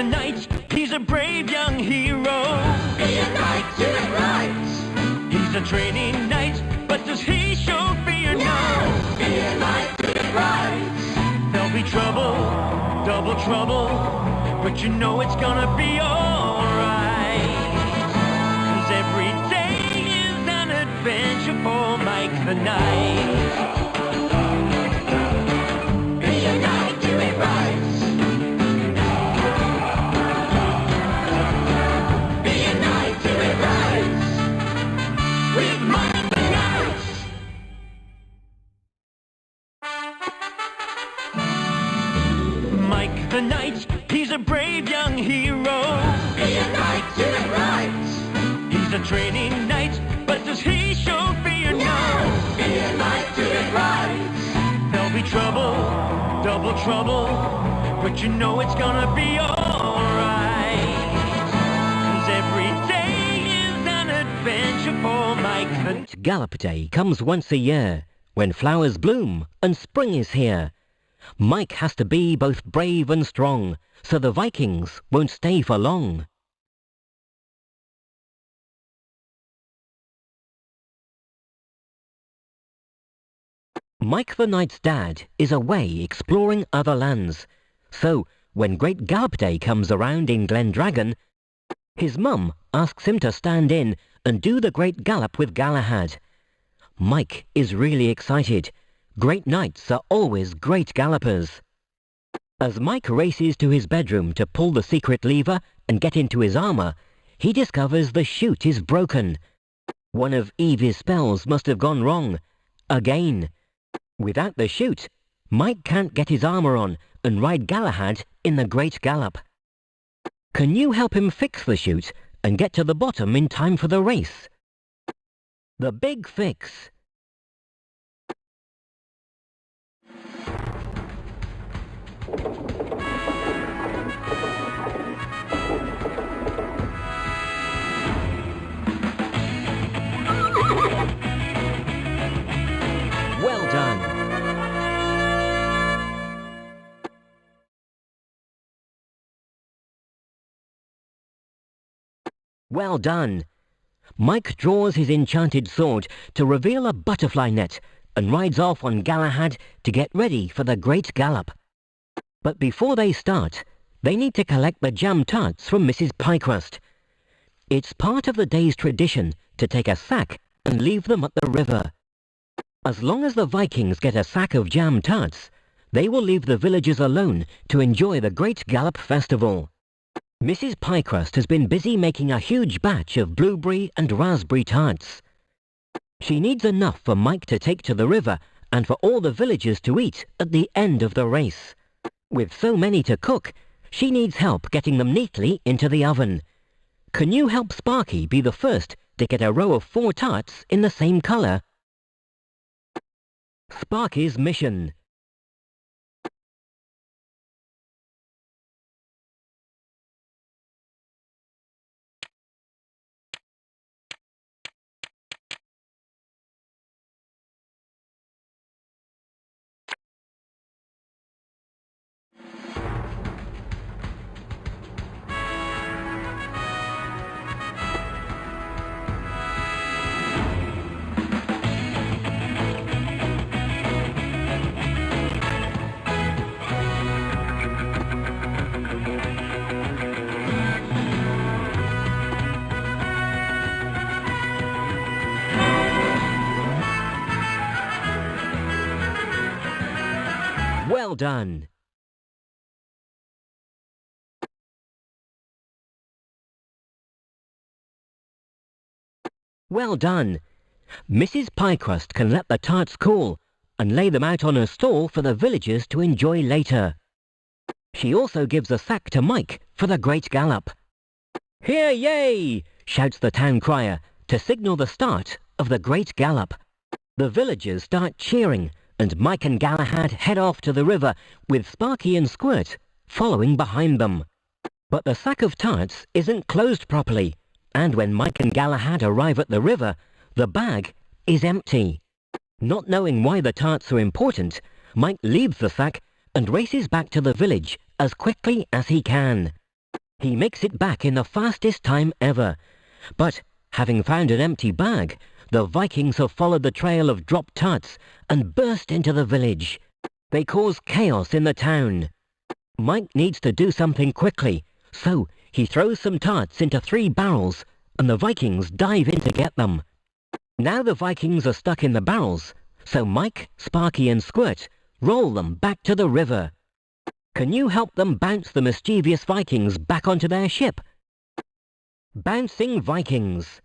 the knight, he's a brave young hero. Be a knight, do it right. He's a training knight, but does he show fear? No. Be a knight, do it right. There'll be trouble, double trouble, but you know it's gonna be alright. 'Cause every day is an adventure for Mike the Knight. Be a knight, do it right. Be a knight, do it right. With Mike the Knight. Mike the Knight, he's a brave young hero. Be a knight, do it right. He's a training knight, but does he show fear? No. Be a knight, do it right. There'll be trouble, double trouble, but you know it's gonna be alright. 'Cause every day is an adventure for Mike the Knight. Gallop Day comes once a year, when flowers bloom and spring is here. Mike has to be both brave and strong, so the Vikings won't stay for long. Mike the Knight's dad is away exploring other lands, so when Great Gallop Day comes around in Glendragon, his mum asks him to stand in and do the Great Gallop with Galahad. Mike is really excited. Great knights are always great gallopers. As Mike races to his bedroom to pull the secret lever and get into his armour, he discovers the chute is broken. One of Evie's spells must have gone wrong. Again. Without the chute, Mike can't get his armour on and ride Galahad in the Great Gallop. Can you help him fix the chute and get to the bottom in time for the race? The Big Fix. Well done. Well done. Mike draws his enchanted sword to reveal a butterfly net and rides off on Galahad to get ready for the Great Gallop. But before they start, they need to collect the jam tarts from Mrs. Piecrust. It's part of the day's tradition to take a sack and leave them at the river. As long as the Vikings get a sack of jam tarts, they will leave the villagers alone to enjoy the Great Gallop Festival. Mrs. Piecrust has been busy making a huge batch of blueberry and raspberry tarts. She needs enough for Mike to take to the river and for all the villagers to eat at the end of the race. With so many to cook, she needs help getting them neatly into the oven. Can you help Sparky be the first to get a row of 4 tarts in the same colour? Sparky's mission. Well done. Well done. Mrs. Piecrust can let the tarts cool and lay them out on her stall for the villagers to enjoy later. She also gives a sack to Mike for the Great Gallop. "Hear yay!" shouts the town crier to signal the start of the Great Gallop. The villagers start cheering, and Mike and Galahad head off to the river with Sparky and Squirt following behind them. But the sack of tarts isn't closed properly, and when Mike and Galahad arrive at the river, the bag is empty. Not knowing why the tarts are important, Mike leaves the sack and races back to the village as quickly as he can. He makes it back in the fastest time ever. But, having found an empty bag, the Vikings have followed the trail of dropped tarts and burst into the village. They cause chaos in the town. Mike needs to do something quickly, so he throws some tarts into 3 barrels, and the Vikings dive in to get them. Now the Vikings are stuck in the barrels, so Mike, Sparky and Squirt roll them back to the river. Can you help them bounce the mischievous Vikings back onto their ship? Bouncing Vikings.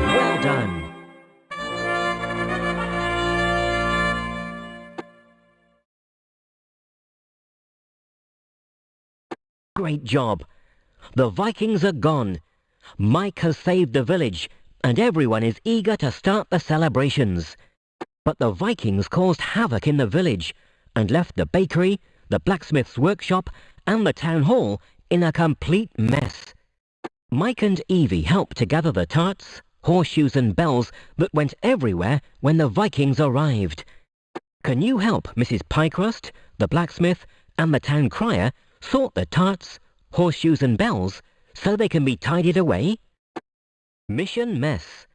Well done. Great job. The Vikings are gone. Mike has saved the village, and everyone is eager to start the celebrations. But the Vikings caused havoc in the village and left the bakery, the blacksmith's workshop, and the town hall in a complete mess. Mike and Evie helped to gather the tarts, horseshoes and bells that went everywhere when the Vikings arrived. Can you help Mrs. Piecrust, the blacksmith, and the town crier sort the tarts, horseshoes and bells so they can be tidied away? Mission Mess.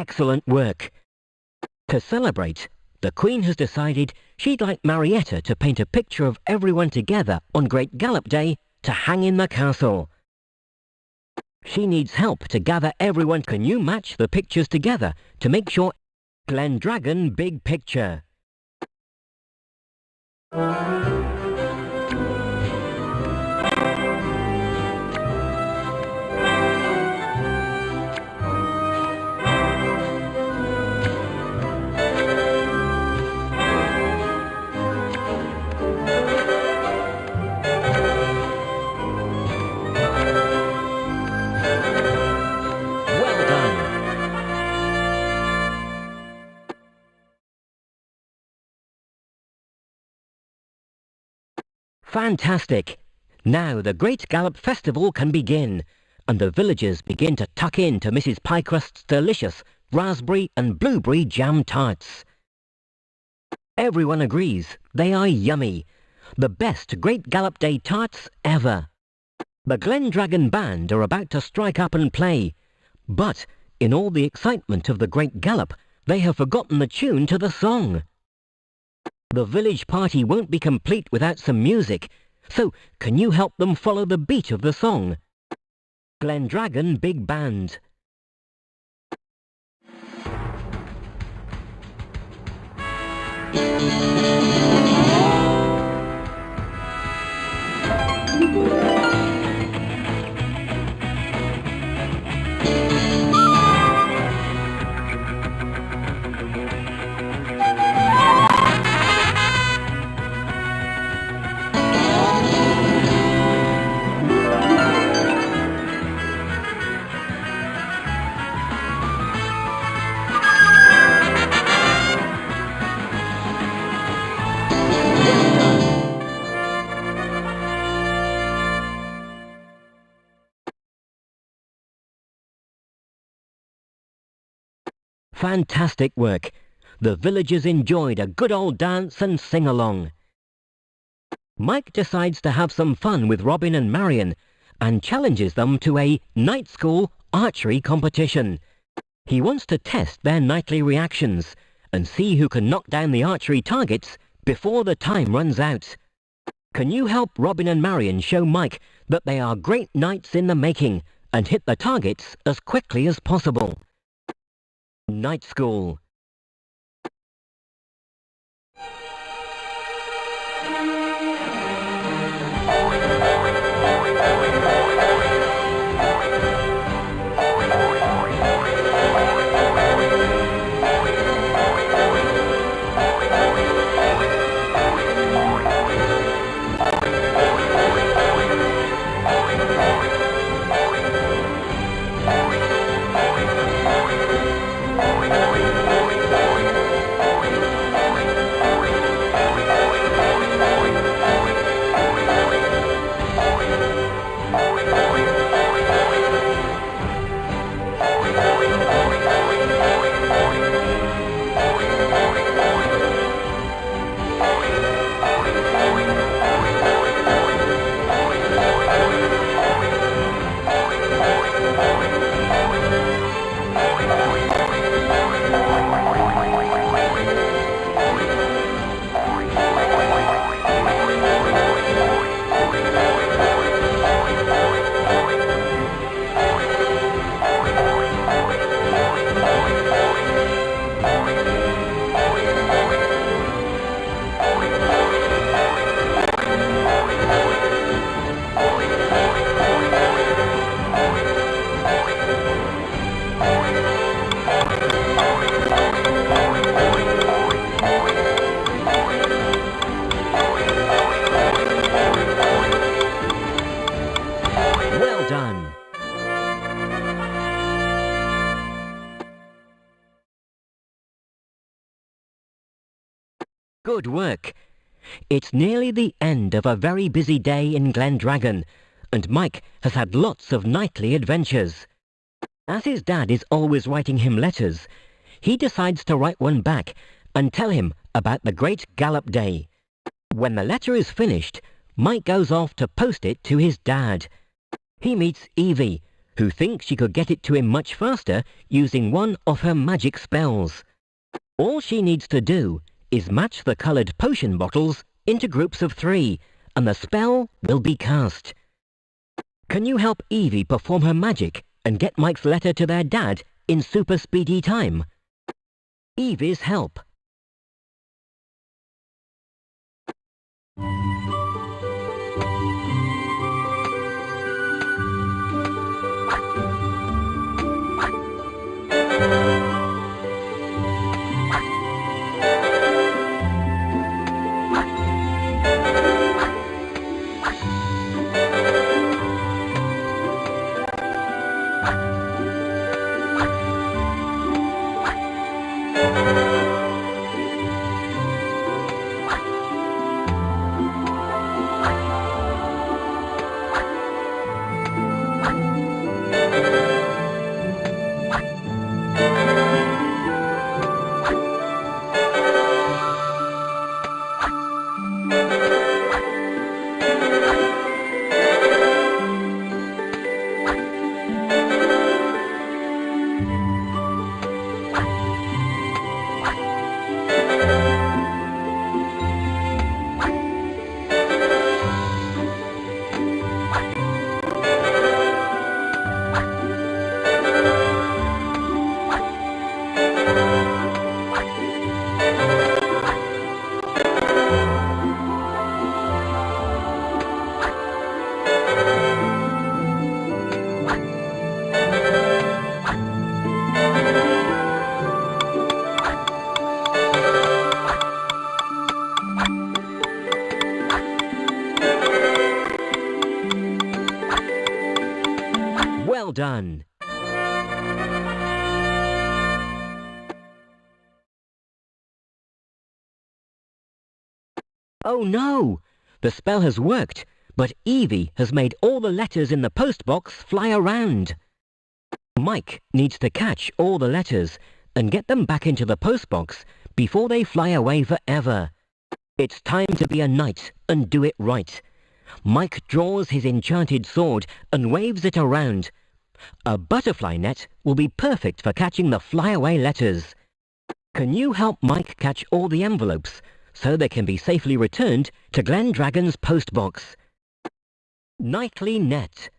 Excellent work. To celebrate, the Queen has decided she'd like Marietta to paint a picture of everyone together on Great Gallop Day to hang in the castle. She needs help to gather everyone. Can you match the pictures together to make sure Glendragon big picture? Fantastic! Now the Great Gallop Festival can begin, and the villagers begin to tuck in to Mrs. Piecrust's delicious raspberry and blueberry jam tarts. Everyone agrees they are yummy, the best Great Gallop Day tarts ever. The Glendragon Band are about to strike up and play, but in all the excitement of the Great Gallop, they have forgotten the tune to the song. The village party won't be complete without some music, so can you help them follow the beat of the song? Glendragon Big Band. Fantastic work. The villagers enjoyed a good old dance and sing-along. Mike decides to have some fun with Robin and Marion and challenges them to a night school archery competition. He wants to test their nightly reactions and see who can knock down the archery targets before the time runs out. Can you help Robin and Marion show Mike that they are great knights in the making and hit the targets as quickly as possible? Night School. Good work. It's nearly the end of a very busy day in Glendragon, and Mike has had lots of nightly adventures. As his dad is always writing him letters, he decides to write one back and tell him about the great Gallop day. When the letter is finished, Mike goes off to post it to his dad. He meets Evie, who thinks she could get it to him much faster using one of her magic spells. All she needs to do is match the coloured potion bottles into groups of 3, and the spell will be cast. Can you help Evie perform her magic and get Mike's letter to their dad in super speedy time? Evie's help. Well done. Oh no! The spell has worked, but Evie has made all the letters in the post box fly around. Mike needs to catch all the letters and get them back into the postbox before they fly away forever. It's time to be a knight and do it right. Mike draws his enchanted sword and waves it around. A butterfly net will be perfect for catching the flyaway letters. Can you help Mike catch all the envelopes so they can be safely returned to Glendragon's postbox? Knightly net.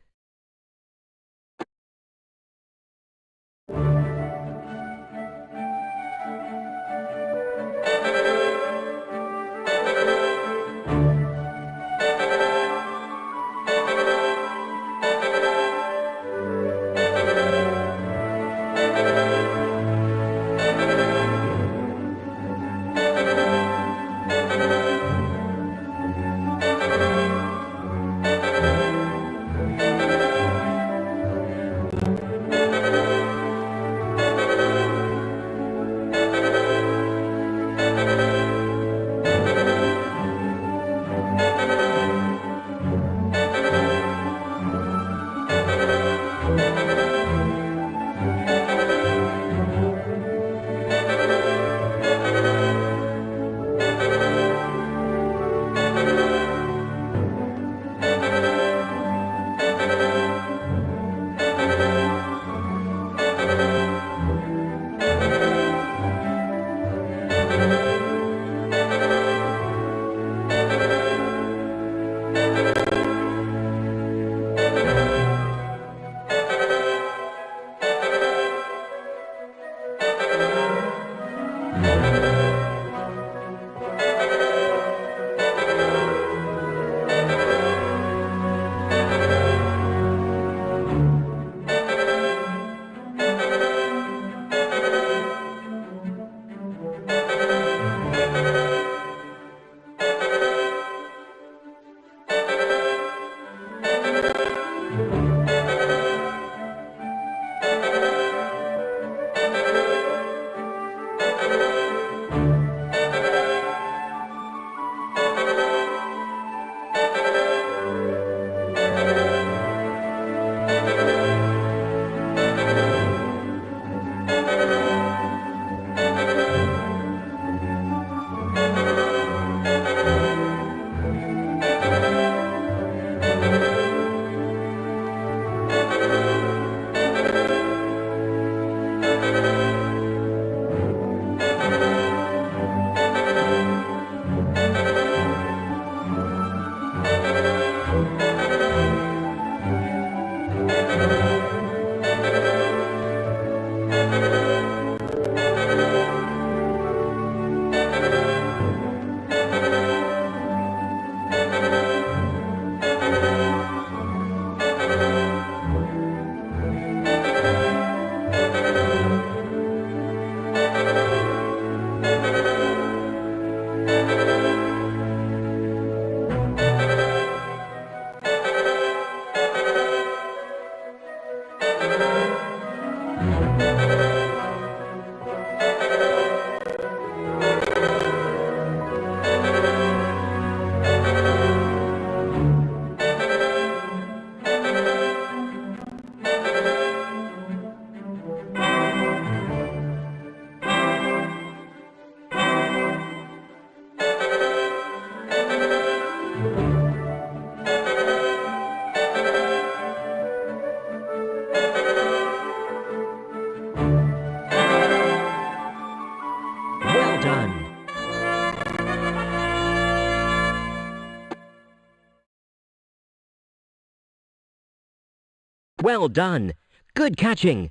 Well done! Good catching!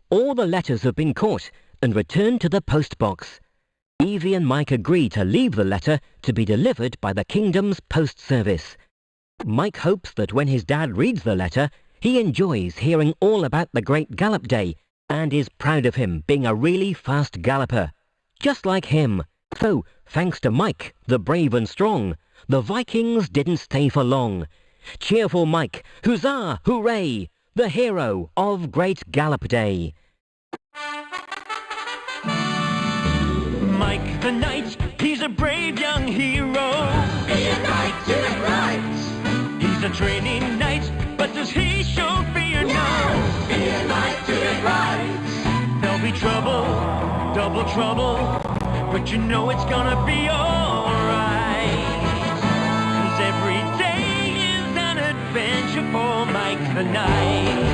All the letters have been caught and returned to the postbox. Evie and Mike agree to leave the letter to be delivered by the kingdom's post service. Mike hopes that when his dad reads the letter, he enjoys hearing all about the great Gallop Day and is proud of him being a really fast galloper. Just like him. So, thanks to Mike, the brave and strong, the Vikings didn't stay for long. Cheerful Mike, huzzah, hooray, the hero of Great Gallop Day. Mike the Knight, he's a brave young hero. Be a knight, do it right. He's a training knight, but does he show fear? No. Be a knight, do it right. There'll be trouble double trouble, but you know it's gonna be alright. 'Cause every day is an adventure for Mike the Knight.